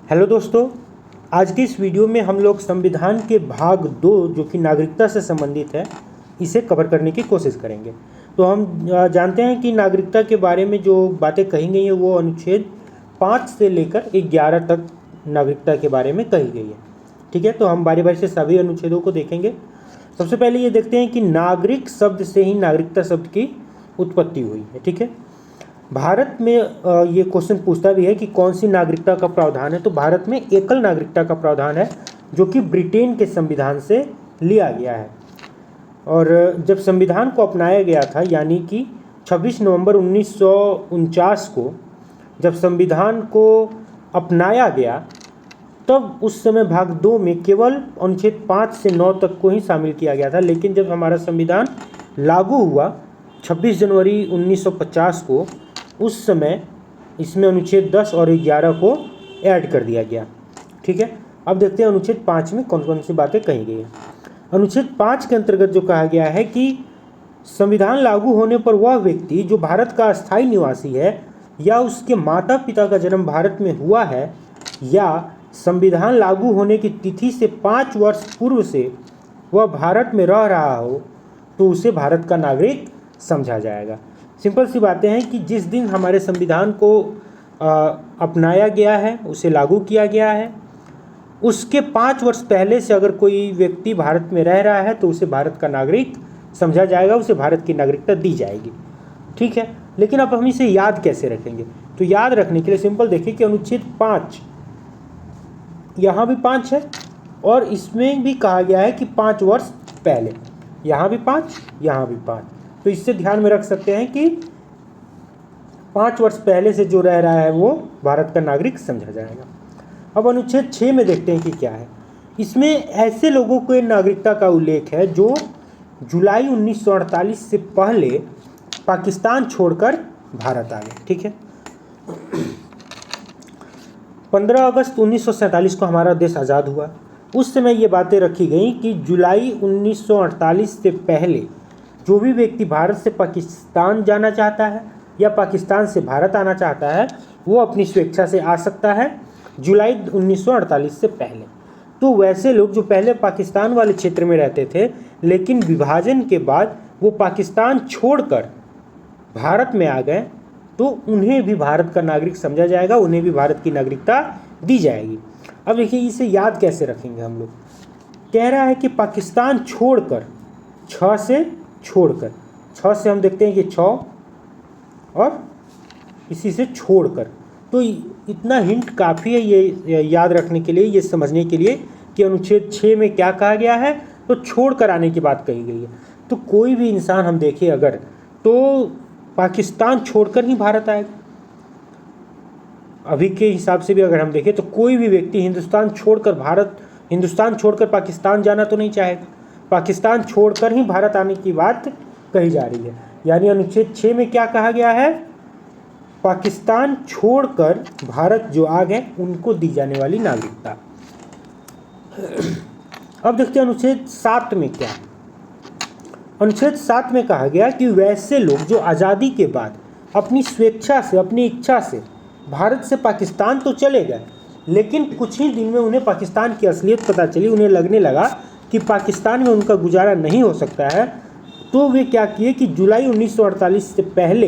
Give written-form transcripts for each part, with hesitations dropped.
Hello दोस्तों, आज की इस वीडियो में हम लोग संविधान के भाग 2 जो कि नागरिकता से संबंधित है, इसे कवर करने की कोशिश करेंगे। तो हम जानते हैं कि नागरिकता के बारे में जो बातें कही गई हैं वो अनुच्छेद 5 से लेकर 11 तक नागरिकता के बारे में कही गई है। ठीक है, तो हम बारी बारी से सभी अनुच्छेदों को देखेंगे। सबसे पहले ये देखते हैं कि नागरिक शब्द से ही नागरिकता शब्द की उत्पत्ति हुई है। ठीक है, भारत में ये क्वेश्चन पूछता भी है कि कौन सी नागरिकता का प्रावधान है। तो भारत में एकल नागरिकता का प्रावधान है जो कि ब्रिटेन के संविधान से लिया गया है। और जब संविधान को अपनाया गया था, यानी कि 26 नवंबर 1949 को जब संविधान को अपनाया गया, तब उस समय भाग 2 में केवल अनुच्छेद 5 से 9 तक को ही शामिल किया गया था। लेकिन जब हमारा संविधान लागू हुआ 26 जनवरी 1950 को, उस समय इसमें अनुच्छेद 10 और 11 को ऐड कर दिया गया। ठीक है, अब देखते हैं अनुच्छेद 5 में कौन कौन सी बातें कही गई हैं। अनुच्छेद 5 के अंतर्गत जो कहा गया है कि संविधान लागू होने पर वह व्यक्ति जो भारत का अस्थायी निवासी है या उसके माता पिता का जन्म भारत में हुआ है या संविधान लागू होने की तिथि से 5 वर्ष पूर्व से वह भारत में रह रहा हो, तो उसे भारत का नागरिक समझा जाएगा। सिंपल सी बातें हैं कि जिस दिन हमारे संविधान को अपनाया गया है, उसे लागू किया गया है, उसके 5 वर्ष पहले से अगर कोई व्यक्ति भारत में रह रहा है तो उसे भारत का नागरिक समझा जाएगा, उसे भारत की नागरिकता दी जाएगी। ठीक है, लेकिन अब हम इसे याद कैसे रखेंगे? तो याद रखने के लिए सिंपल देखिए कि अनुच्छेद 5 यहाँ भी 5 है और इसमें भी कहा गया है कि 5 वर्ष पहले, यहाँ भी 5, यहाँ भी 5। तो इससे ध्यान में रख सकते हैं कि 5 वर्ष पहले से जो रह रहा है वो भारत का नागरिक समझा जाएगा। अब अनुच्छेद 6 में देखते हैं कि क्या है। इसमें ऐसे लोगों को नागरिकता का उल्लेख है जो जुलाई 1948 से पहले पाकिस्तान छोड़कर भारत आ गए। ठीक है, 15 अगस्त 1947 को हमारा देश आज़ाद हुआ। उस समय ये बातें रखी गई कि जुलाई 1948 से पहले जो भी व्यक्ति भारत से पाकिस्तान जाना चाहता है या पाकिस्तान से भारत आना चाहता है, वो अपनी स्वेच्छा से आ सकता है जुलाई 1948 से पहले। तो वैसे लोग जो पहले पाकिस्तान वाले क्षेत्र में रहते थे, लेकिन विभाजन के बाद वो पाकिस्तान छोड़कर भारत में आ गए, तो उन्हें भी भारत का नागरिक समझा जाएगा, उन्हें भी भारत की नागरिकता दी जाएगी। अब देखिए इसे याद कैसे रखेंगे हम लोग। कह रहा है कि पाकिस्तान छोड़कर, 6 से हम देखते हैं कि 6 और इसी से छोड़कर। तो इतना हिंट काफ़ी है ये याद रखने के लिए, ये समझने के लिए कि अनुच्छेद 6 में क्या कहा गया है। तो छोड़कर आने की बात कही गई है। तो कोई भी इंसान हम देखें अगर, तो पाकिस्तान छोड़कर ही भारत आएगा। अभी के हिसाब से भी अगर हम देखें तो कोई भी व्यक्ति हिंदुस्तान छोड़कर पाकिस्तान जाना तो नहीं चाहेगा। पाकिस्तान छोड़कर ही भारत आने की बात कही जा रही है। यानी अनुच्छेद 6 में क्या कहा गया है? पाकिस्तान छोड़कर भारत जो आ गए उनको दी जाने वाली नागरिकता। अब देखते हैं अनुच्छेद 7 में क्या है। अनुच्छेद 7 में कहा गया कि वैसे लोग जो आज़ादी के बाद अपनी स्वेच्छा से, अपनी इच्छा से भारत से पाकिस्तान तो चले गए, लेकिन कुछ ही दिन में उन्हें पाकिस्तान की असलियत पता चली, उन्हें लगने लगा कि पाकिस्तान में उनका गुजारा नहीं हो सकता है, तो वे क्या किए कि जुलाई 1948 से पहले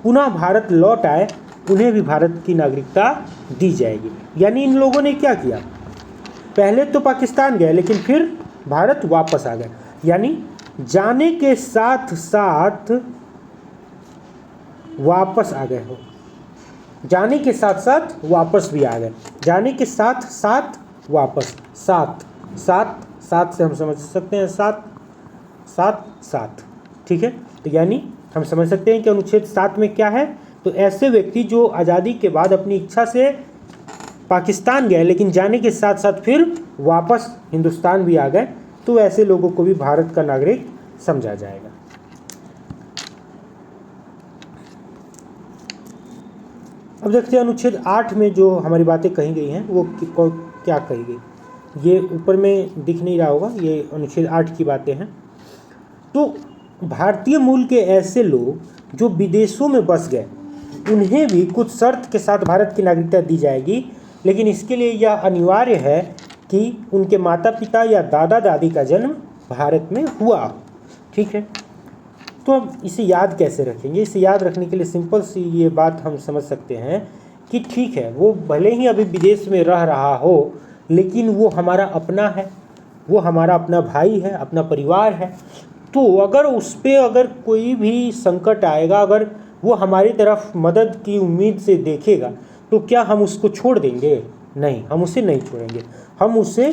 पुनः भारत लौट आए, उन्हें भी भारत की नागरिकता दी जाएगी। यानी इन लोगों ने क्या किया? पहले तो पाकिस्तान गए लेकिन फिर भारत वापस आ गए। यानी जाने के साथ साथ वापस आ गए हो, जाने के साथ साथ वापस भी आ गए, जाने के साथ साथ वापस। सात से हम समझ सकते हैं सात। ठीक है, तो यानी हम समझ सकते हैं कि अनुच्छेद 7 में क्या है। तो ऐसे व्यक्ति जो आज़ादी के बाद अपनी इच्छा से पाकिस्तान गए लेकिन जाने के साथ साथ फिर वापस हिंदुस्तान भी आ गए, तो ऐसे लोगों को भी भारत का नागरिक समझा जाएगा। अब देखते हैं अनुच्छेद 8 में जो हमारी बातें कही गई हैं वो क्या कही गई। ये ऊपर में दिख नहीं रहा होगा, ये अनुच्छेद 8 की बातें हैं। तो भारतीय मूल के ऐसे लोग जो विदेशों में बस गए, उन्हें भी कुछ शर्त के साथ भारत की नागरिकता दी जाएगी, लेकिन इसके लिए यह अनिवार्य है कि उनके माता पिता या दादा दादी का जन्म भारत में हुआ। ठीक है, तो हम इसे याद कैसे रखेंगे? इसे याद रखने के लिए सिंपल सी ये बात हम समझ सकते हैं कि ठीक है, वो भले ही अभी विदेश में रह रहा हो, लेकिन वो हमारा अपना है, वो हमारा अपना भाई है, अपना परिवार है। तो अगर उस पर अगर कोई भी संकट आएगा, अगर वो हमारी तरफ मदद की उम्मीद से देखेगा, तो क्या हम उसको छोड़ देंगे? नहीं, हम उसे नहीं छोड़ेंगे, हम उसे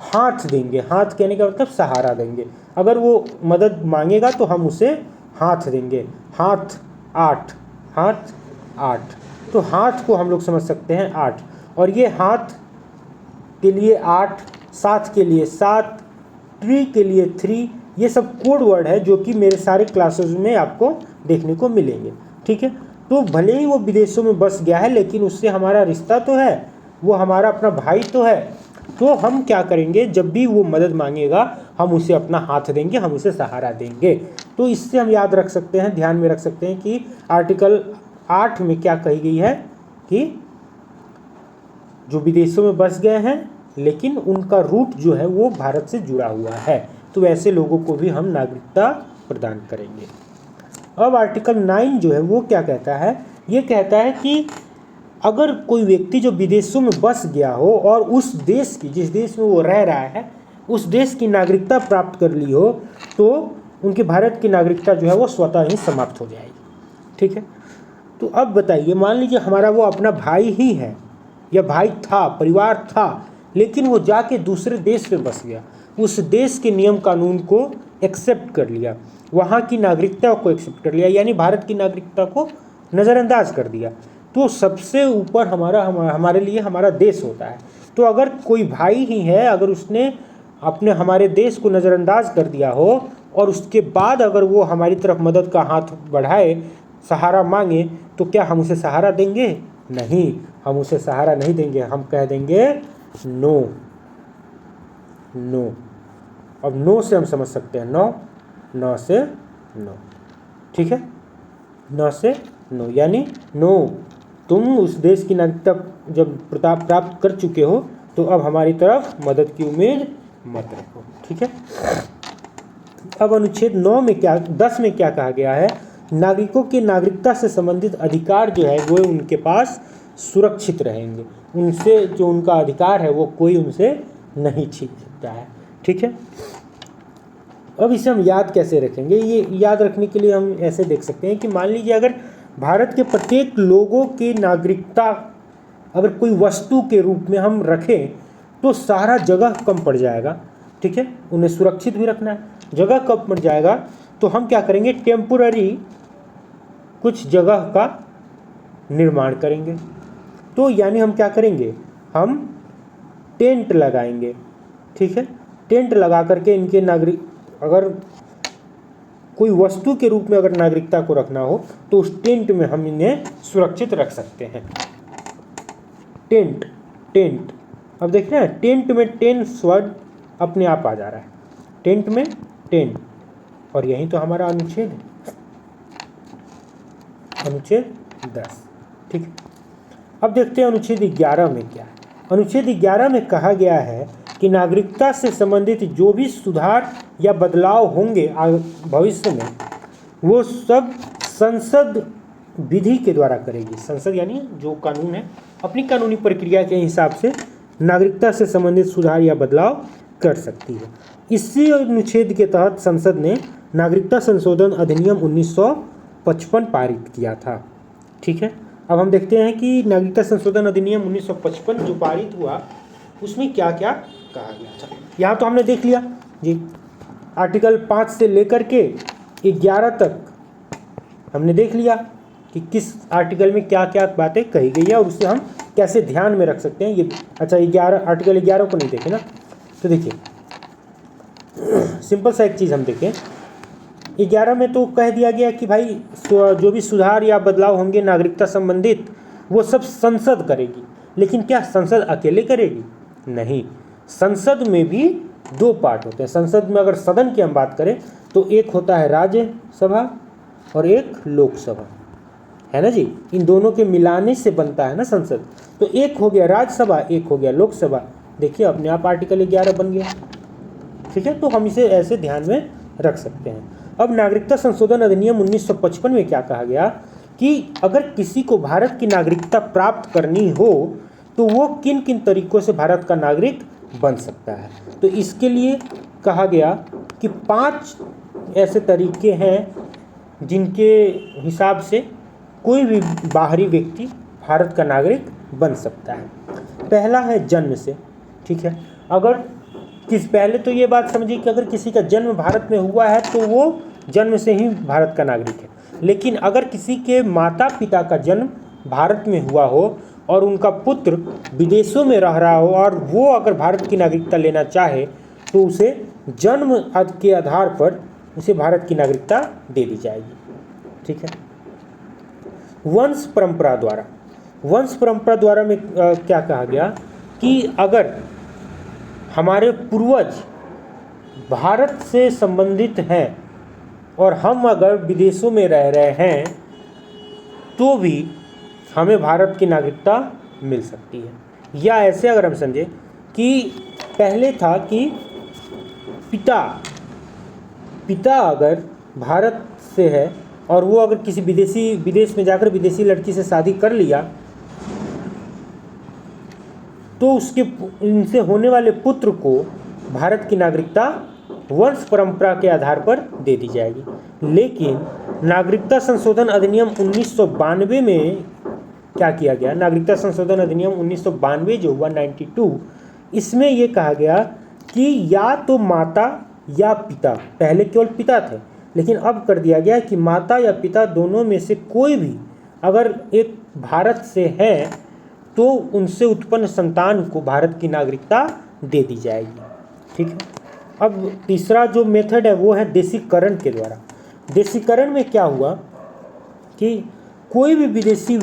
हाथ देंगे। हाथ कहने का मतलब सहारा देंगे। अगर वो मदद मांगेगा तो हम उसे हाथ देंगे। हाथ 8, हाथ 8, तो हाथ को हम लोग समझ सकते हैं 8, और ये हाथ के लिए 8, साथ के लिए 7, ट्री के लिए 3, ये सब कोड वर्ड है जो कि मेरे सारे क्लासेस में आपको देखने को मिलेंगे। ठीक है, तो भले ही वो विदेशों में बस गया है, लेकिन उससे हमारा रिश्ता तो है, वो हमारा अपना भाई तो है। तो हम क्या करेंगे, जब भी वो मदद मांगेगा हम उसे अपना हाथ देंगे, हम उसे सहारा देंगे। तो इससे हम याद रख सकते हैं, ध्यान में रख सकते हैं कि आर्टिकल 8 में क्या कही गई है कि जो विदेशों में बस गए हैं लेकिन उनका रूट जो है वो भारत से जुड़ा हुआ है, तो ऐसे लोगों को भी हम नागरिकता प्रदान करेंगे। अब आर्टिकल 9 जो है वो क्या कहता है? ये कहता है कि अगर कोई व्यक्ति जो विदेशों में बस गया हो और उस देश की, जिस देश में वो रह रहा है, उस देश की नागरिकता प्राप्त कर ली हो, तो उनकी भारत की नागरिकता जो है वो स्वतः ही समाप्त हो जाएगी। ठीक है, तो अब बताइए, मान लीजिए हमारा वो अपना भाई ही है, या भाई था, परिवार था, लेकिन वो जाके दूसरे देश में बस गया, उस देश के नियम कानून को एक्सेप्ट कर लिया, वहाँ की नागरिकता को एक्सेप्ट कर लिया, यानी भारत की नागरिकता को नज़रअंदाज कर दिया। तो सबसे ऊपर हमारे लिए हमारा देश होता है। तो अगर कोई भाई ही है, अगर उसने अपने हमारे देश को नज़रअंदाज कर दिया हो और उसके बाद अगर वो हमारी तरफ मदद का हाथ बढ़ाए, सहारा मांगे, तो क्या हम उसे सहारा देंगे? नहीं, हम उसे सहारा नहीं देंगे, हम कह देंगे नो। नो, अब नो से हम समझ सकते हैं नो से नो। ठीक है, नो से नो, यानी नो, तुम उस देश की नागरिकता जब प्राप्त कर चुके हो तो अब हमारी तरफ मदद की उम्मीद मत रखो। ठीक है, अब अनुच्छेद 9 में क्या 10 में क्या कहा गया है? नागरिकों की नागरिकता से संबंधित अधिकार जो है वो उनके पास सुरक्षित रहेंगे, उनसे जो उनका अधिकार है वो कोई उनसे नहीं छीन सकता है। ठीक है, अब इसे हम याद कैसे रखेंगे? ये याद रखने के लिए हम ऐसे देख सकते हैं कि मान लीजिए अगर भारत के प्रत्येक लोगों की नागरिकता अगर कोई वस्तु के रूप में हम रखें तो सारा जगह कम पड़ जाएगा। ठीक है, उन्हें सुरक्षित भी रखना है, जगह कम पड़ जाएगा, तो हम क्या करेंगे? टेम्पोररी कुछ जगह का निर्माण करेंगे। तो यानी हम क्या करेंगे? हम टेंट लगाएंगे। ठीक है, टेंट लगा करके इनके नागरिक, अगर कोई वस्तु के रूप में अगर नागरिकता को रखना हो तो उस टेंट में हम इन्हें सुरक्षित रख सकते हैं। टेंट, टेंट, अब देख रहे हैं टेंट में 10 वर्ड अपने आप आ जा रहा है, टेंट में 10, और यही तो हमारा अनुच्छेद है, अनुच्छेद 10। ठीक है, अब देखते हैं अनुच्छेद 11 में क्या है। अनुच्छेद 11 में कहा गया है कि नागरिकता से संबंधित जो भी सुधार या बदलाव होंगे भविष्य में, वो सब संसद विधि के द्वारा करेगी। संसद यानी जो कानून है, अपनी कानूनी प्रक्रिया के हिसाब से नागरिकता से संबंधित सुधार या बदलाव कर सकती है। इसी अनुच्छेद के तहत संसद ने नागरिकता संशोधन अधिनियम 1955 पारित किया था। ठीक है, अब हम देखते हैं कि नागरिकता संशोधन अधिनियम 1955 जो पारित हुआ उसमें क्या क्या कहा गया था। यहाँ तो हमने देख लिया जी, आर्टिकल 5 से लेकर के 11 तक हमने देख लिया कि किस आर्टिकल में क्या क्या बातें कही गई है और उससे हम कैसे ध्यान में रख सकते हैं। ये अच्छा, 11 आर्टिकल 11 को नहीं देखे ना, तो देखिए सिंपल सा एक चीज़ हम देखें। 11 में तो कह दिया गया कि भाई जो भी सुधार या बदलाव होंगे नागरिकता संबंधित वो सब संसद करेगी, लेकिन क्या संसद अकेले करेगी? नहीं, संसद में भी 2 पार्ट होते हैं। संसद में अगर सदन की हम बात करें तो एक होता है राज्यसभा और एक लोकसभा। है ना जी, इन दोनों के मिलाने से बनता है ना संसद। तो एक हो गया राज्यसभा, एक हो गया लोकसभा। देखिए अपने आप आर्टिकल 11 बन गया। ठीक है, तो हम इसे ऐसे ध्यान में रख सकते हैं। अब नागरिकता संशोधन अधिनियम 1955 में क्या कहा गया कि अगर किसी को भारत की नागरिकता प्राप्त करनी हो तो वो किन किन तरीकों से भारत का नागरिक बन सकता है। तो इसके लिए कहा गया कि 5 ऐसे तरीके हैं जिनके हिसाब से कोई भी बाहरी व्यक्ति भारत का नागरिक बन सकता है। पहला है जन्म से। ठीक है, अगर पहले तो ये बात समझिए कि अगर किसी का जन्म भारत में हुआ है तो वो जन्म से ही भारत का नागरिक है। लेकिन अगर किसी के माता पिता का जन्म भारत में हुआ हो और उनका पुत्र विदेशों में रह रहा हो और वो अगर भारत की नागरिकता लेना चाहे तो उसे जन्म के आधार पर उसे भारत की नागरिकता दे दी जाएगी। ठीक है, वंश परंपरा द्वारा। वंश परंपरा द्वारा में क्या कहा गया कि अगर हमारे पूर्वज भारत से संबंधित हैं और हम अगर विदेशों में रह रहे हैं तो भी हमें भारत की नागरिकता मिल सकती है। या ऐसे अगर हम समझें कि पहले था कि पिता अगर भारत से है और वो अगर किसी विदेश में जाकर विदेशी लड़की से शादी कर लिया तो उसके इनसे होने वाले पुत्र को भारत की नागरिकता वंश परंपरा के आधार पर दे दी जाएगी। लेकिन नागरिकता संशोधन अधिनियम 1992 में क्या किया गया, नागरिकता संशोधन अधिनियम 1992 जो हुआ 92, इसमें ये कहा गया कि या तो माता या पिता, पहले केवल पिता थे लेकिन अब कर दिया गया कि माता या पिता दोनों में से कोई भी अगर एक भारत से है तो उनसे उत्पन्न संतान को भारत की नागरिकता दे दी जाएगी। ठीक है, अब तीसरा जो मेथड है वो है देशीकरण के द्वारा। देशीकरण में क्या हुआ कि कोई भी विदेशी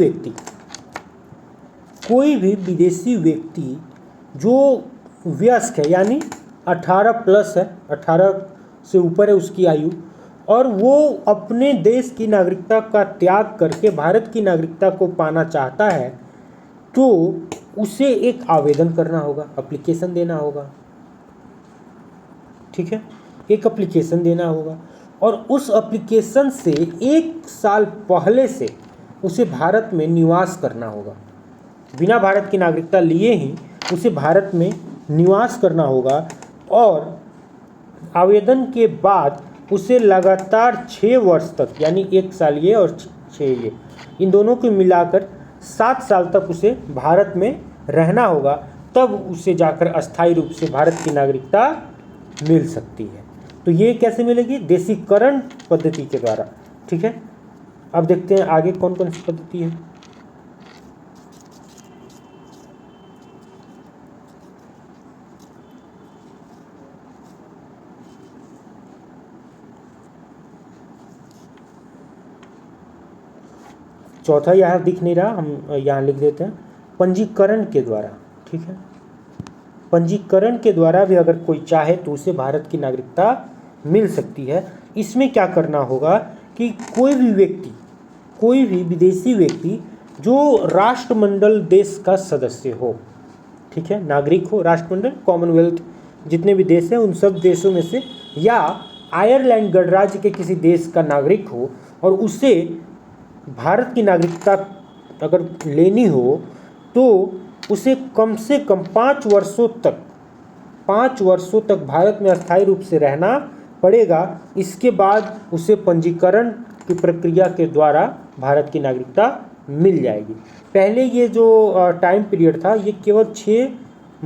व्यक्ति जो वयस्क है यानी 18 प्लस है, 18 से ऊपर है उसकी आयु, और वो अपने देश की नागरिकता का त्याग करके भारत की नागरिकता को पाना चाहता है तो उसे एक आवेदन करना होगा, एप्लीकेशन देना होगा। ठीक है, एक एप्लीकेशन देना होगा और उस एप्लीकेशन से 1 साल पहले से उसे भारत में निवास करना होगा। बिना भारत की नागरिकता लिए ही उसे भारत में निवास करना होगा और आवेदन के बाद उसे लगातार 6 वर्ष तक यानी 1 साल ये और 6 ये, इन दोनों को मिलाकर 7 साल तक उसे भारत में रहना होगा, तब उसे जाकर अस्थायी रूप से भारत की नागरिकता मिल सकती है। तो ये कैसे मिलेगी, देशीकरण पद्धति के द्वारा। ठीक है, अब देखते हैं आगे कौन कौन सी पद्धति है। चौथा यहाँ दिख नहीं रहा, हम यहाँ लिख देते हैं पंजीकरण के द्वारा। ठीक है, पंजीकरण के द्वारा भी अगर कोई चाहे तो उसे भारत की नागरिकता मिल सकती है। इसमें क्या करना होगा कि कोई भी विदेशी व्यक्ति जो राष्ट्रमंडल देश का सदस्य हो, ठीक है, नागरिक हो, राष्ट्रमंडल कॉमनवेल्थ जितने भी देश हैं उन सब देशों में से, या आयरलैंड गणराज्य के किसी देश का नागरिक हो और उसे भारत की नागरिकता अगर लेनी हो तो उसे कम से कम 5 वर्षों तक भारत में अस्थायी रूप से रहना पड़ेगा। इसके बाद उसे पंजीकरण की प्रक्रिया के द्वारा भारत की नागरिकता मिल जाएगी। पहले ये जो टाइम पीरियड था ये केवल 6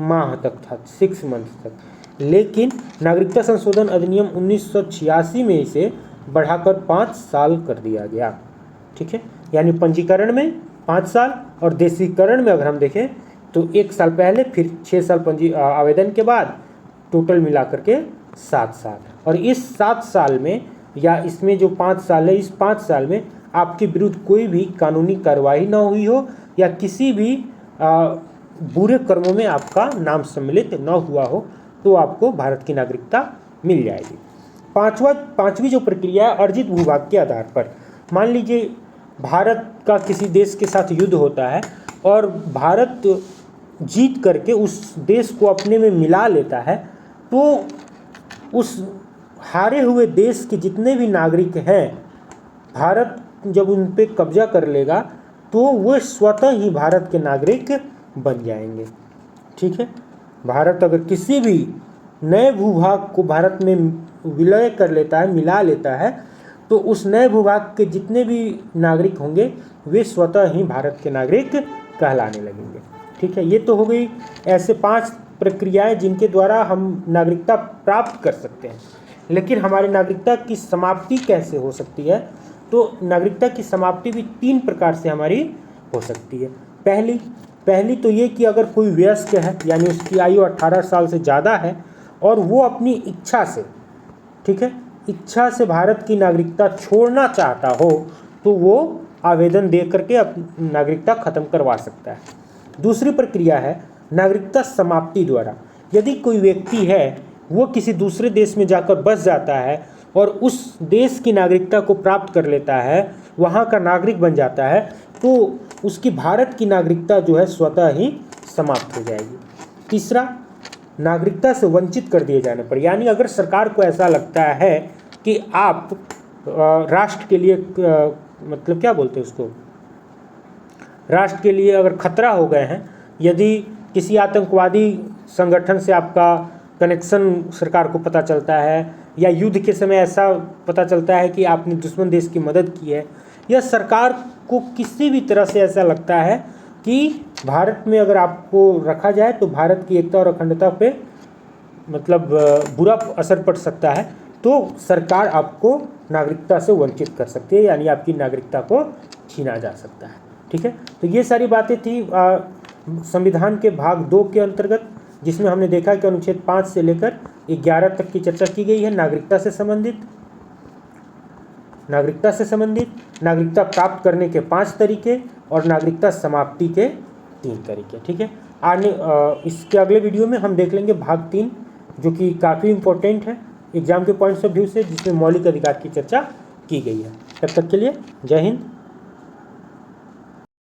माह तक था, 6 मंथ तक, लेकिन नागरिकता संशोधन अधिनियम 1986 में इसे बढ़ाकर 5 साल कर दिया गया। ठीक है, यानी पंजीकरण में 5 साल और देशीकरण में अगर हम देखें तो 1 साल पहले फिर 6 साल आवेदन के बाद टोटल मिला करके 7 साल। और इस 7 साल में या इसमें जो 5 साल है, इस 5 साल में आपके विरुद्ध कोई भी कानूनी कार्रवाई ना हुई हो या किसी भी बुरे कर्मों में आपका नाम सम्मिलित न हुआ हो तो आपको भारत की नागरिकता मिल जाएगी। पांचवी जो प्रक्रिया है अर्जित भूभाग के आधार पर। मान लीजिए भारत का किसी देश के साथ युद्ध होता है और भारत जीत करके उस देश को अपने में मिला लेता है, तो उस हारे हुए देश के जितने भी नागरिक हैं, भारत जब उन पे कब्जा कर लेगा तो वो स्वतः ही भारत के नागरिक बन जाएंगे। ठीक है, भारत अगर किसी भी नए भूभाग को भारत में विलय कर लेता है, मिला लेता है, तो उस नए भूभाग के जितने भी नागरिक होंगे वे स्वतः ही भारत के नागरिक कहलाने लगेंगे। ठीक है, ये तो हो गई ऐसे 5 प्रक्रियाएं जिनके द्वारा हम नागरिकता प्राप्त कर सकते हैं। लेकिन हमारी नागरिकता की समाप्ति कैसे हो सकती है? तो नागरिकता की समाप्ति भी 3 प्रकार से हमारी हो सकती है। पहली तो ये कि अगर कोई वयस्क है, यानी उसकी आयु 18 साल से ज़्यादा है और वो अपनी इच्छा से, ठीक है, इच्छा से भारत की नागरिकता छोड़ना चाहता हो, तो वो आवेदन दे करके अपनी नागरिकता ख़त्म करवा सकता है। दूसरी प्रक्रिया है नागरिकता समाप्ति द्वारा। यदि कोई व्यक्ति है वो किसी दूसरे देश में जाकर बस जाता है और उस देश की नागरिकता को प्राप्त कर लेता है, वहाँ का नागरिक बन जाता है, तो उसकी भारत की नागरिकता जो है स्वतः ही समाप्त हो जाएगी। तीसरा, नागरिकता से वंचित कर दिए जाने पर, यानी अगर सरकार को ऐसा लगता है कि आप राष्ट्र के लिए मतलब क्या बोलते हैं उसको, राष्ट्र के लिए अगर खतरा हो गए हैं, यदि किसी आतंकवादी संगठन से आपका कनेक्शन सरकार को पता चलता है, या युद्ध के समय ऐसा पता चलता है कि आपने दुश्मन देश की मदद की है, या सरकार को किसी भी तरह से ऐसा लगता है कि भारत में अगर आपको रखा जाए तो भारत की एकता और अखंडता पे मतलब बुरा असर पड़ सकता है, तो सरकार आपको नागरिकता से वंचित कर सकती है, यानी आपकी नागरिकता को छीना जा सकता है। ठीक है, तो ये सारी बातें थी संविधान के भाग 2 के अंतर्गत, जिसमें हमने देखा कि अनुच्छेद 5 से लेकर 11 तक की चर्चा की गई है नागरिकता से संबंधित, नागरिकता प्राप्त करने के 5 तरीके और नागरिकता समाप्ति के 3 तरीके। ठीक है, आने इसके अगले वीडियो में हम देख लेंगे भाग 3, जो कि काफ़ी इम्पोर्टेंट है एग्जाम के पॉइंट्स ऑफ व्यू से, जिसमें मौलिक अधिकार की चर्चा की गई है। तब तक के लिए जय हिंद,